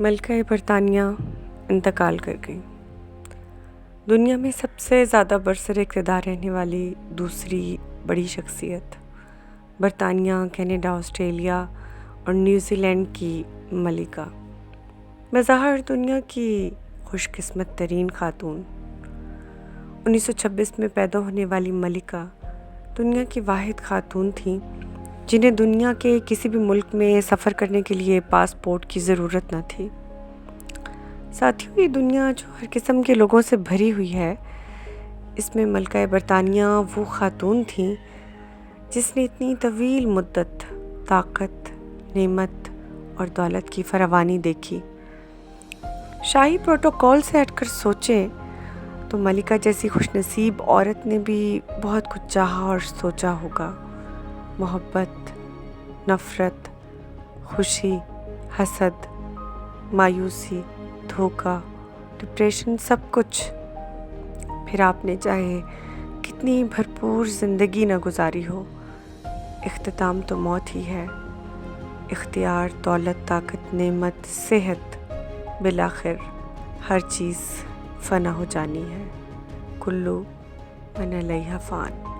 ملکہ برطانیہ انتقال کر گئی۔ دنیا میں سب سے زیادہ برسر اقتدار رہنے والی دوسری بڑی شخصیت، برطانیہ، کینیڈا، آسٹریلیا اور نیوزی لینڈ کی ملکہ، بظاہر دنیا کی خوش قسمت ترین خاتون۔ 1926 میں پیدا ہونے والی ملکہ دنیا کی واحد خاتون تھیں جنہیں دنیا کے کسی بھی ملک میں سفر کرنے کے لیے پاسپورٹ کی ضرورت نہ تھی۔ ساتھیوں، یہ دنیا جو ہر قسم کے لوگوں سے بھری ہوئی ہے، اس میں ملکہ برطانیہ وہ خاتون تھیں جس نے اتنی طویل مدت طاقت، نعمت اور دولت کی فراوانی دیکھی۔ شاہی پروٹوکول سے ہٹ کر سوچیں تو ملکہ جیسی خوش نصیب عورت نے بھی بہت کچھ چاہا اور سوچا ہوگا۔ محبت، نفرت، خوشی، حسد، مایوسی، دھوکہ، ڈپریشن، سب کچھ۔ پھر آپ نے چاہے کتنی بھرپور زندگی نہ گزاری ہو، اختتام تو موت ہی ہے۔ اختیار، دولت، طاقت، نعمت، صحت، بالآخر ہر چیز فنا ہو جانی ہے۔ کلو من علیہا فان۔